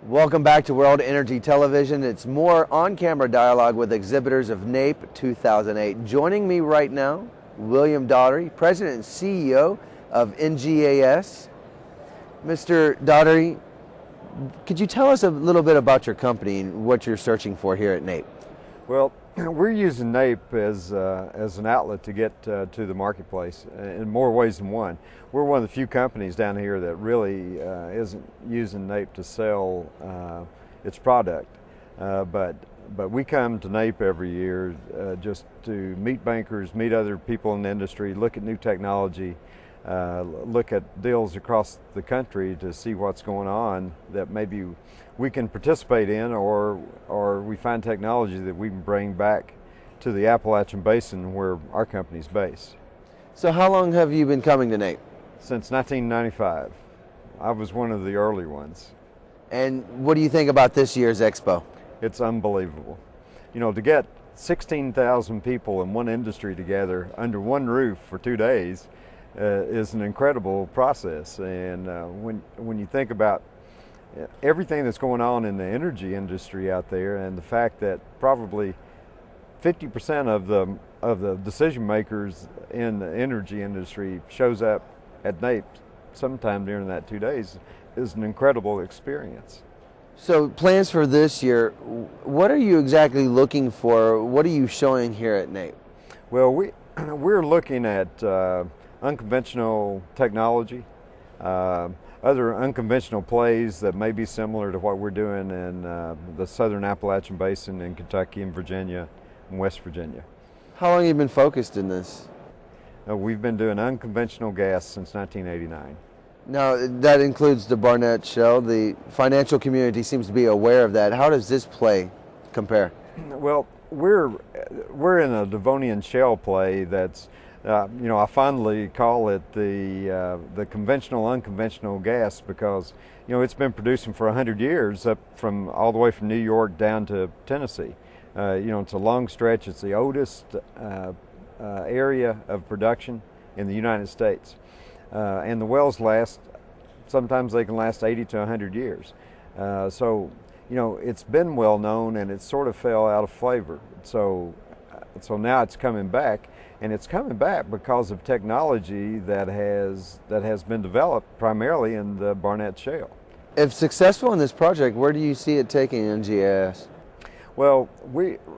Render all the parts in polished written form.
Welcome back to World Energy Television. It's more on-camera dialogue with exhibitors of NAPE 2008. Joining me right now, William Daugherty, President and CEO of NGAS. Mr. Daugherty, could you tell us a little bit about your company and what you're searching for here at NAPE? Well, we're using NAPE as an outlet to get to the marketplace in more ways than one. We're one of the few companies down here that really isn't using NAPE to sell its product, but we come to NAPE every year just to meet bankers, meet other people in the industry, look at new technology, look at deals across the country to see what's going on that maybe we can participate in, or we find technology that we can bring back to the Appalachian Basin where our company's based. So how long have you been coming to NAPE? Since 1995. I was one of the early ones. And what do you think about this year's expo? It's unbelievable. You know, to get 16,000 people in one industry together under one roof for 2 days is an incredible process. And when you think about everything that's going on in the energy industry out there, and the fact that probably 50% of the decision makers in the energy industry shows up at NAPE sometime during that 2 days, is an incredible experience. So plans for this year, what are you exactly looking for? What are you showing here at NAPE? Well, we're looking at unconventional technology, other unconventional plays that may be similar to what we're doing in the southern Appalachian Basin in Kentucky and Virginia and West Virginia. How long have you been focused in this? We've been doing unconventional gas since 1989. Now, that includes the Barnett Shale. The financial community seems to be aware of that. How does this play compare? Well, we're in a Devonian shale play that's, I fondly call it the conventional unconventional gas, because it's been producing for 100 years all the way from New York down to Tennessee. It's a long stretch. It's the oldest area of production in the United States, and the wells sometimes they can last 80 to 100 years. So it's been well known, and it sort of fell out of favor. So now it's coming back, and it's coming back because of technology that has been developed primarily in the Barnett Shale. If successful in this project, where do you see it taking NGAS? Well,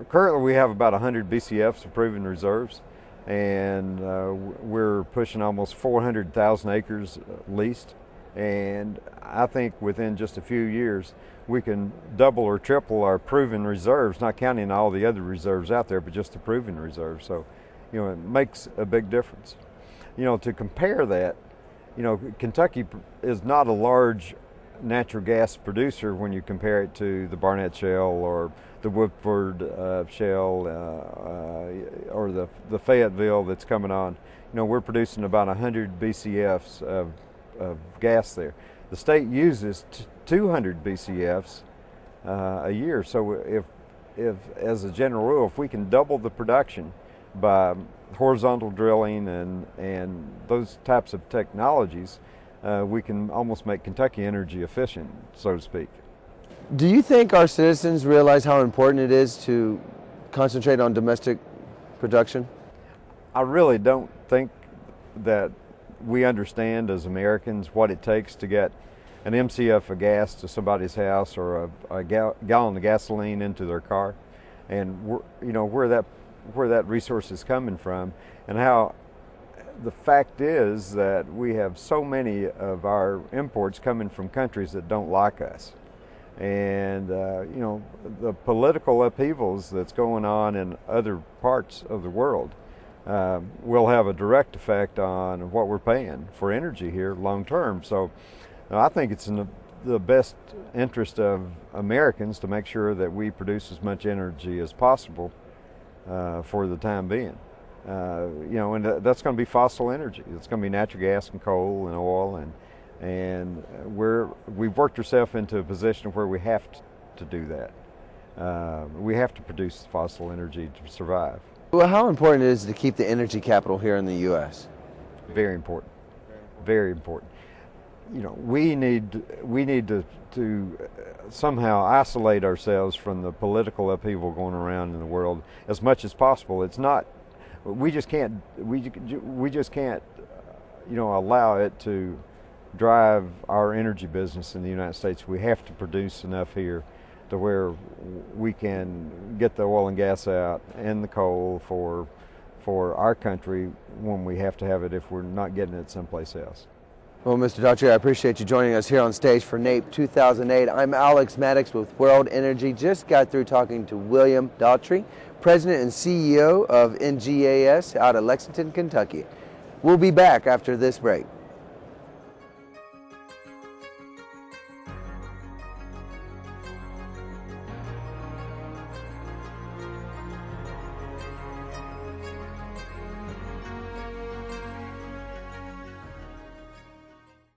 currently we have about 100 BCFs of proven reserves, and we're pushing almost 400,000 acres leased. And I think within just a few years we can double or triple our proven reserves, not counting all the other reserves out there, but just the proven reserves. So, it makes a big difference. To compare that, Kentucky is not a large natural gas producer when you compare it to the Barnett Shale or the Woodford Shale or the Fayetteville that's coming on. We're producing about 100 BCFs of gas there. The state uses 200 BCFs a year. So if as a general rule, if we can double the production by horizontal drilling and those types of technologies, we can almost make Kentucky energy efficient, so to speak. Do you think our citizens realize how important it is to concentrate on domestic production? I really don't think that we understand as Americans what it takes to get an MCF of gas to somebody's house, or a gallon of gasoline into their car, and where that resource is coming from, and how the fact is that we have so many of our imports coming from countries that don't like us. And the political upheavals that's going on in other parts of the world will have a direct effect on what we're paying for energy here long term. So I think it's in the best interest of Americans to make sure that we produce as much energy as possible for the time being. And that's going to be fossil energy. It's going to be natural gas and coal and oil, and we've worked ourselves into a position where we have to do that. We have to produce fossil energy to survive. Well, how important it is to keep the energy capital here in the U.S.? Very important. Very important. we need to somehow isolate ourselves from the political upheaval going around in the world as much as possible. It's not, we just can't allow it to drive our energy business in the United States. We have to produce enough here to where we can get the oil and gas out and the coal for our country when we have to have it if we're not getting it someplace else. Well, Mr. Daugherty, I appreciate you joining us here on stage for NAPE 2008. I'm Alex Maddox with World Energy. Just got through talking to William Daugherty, President and CEO of NGAS out of Lexington, Kentucky. We'll be back after this break.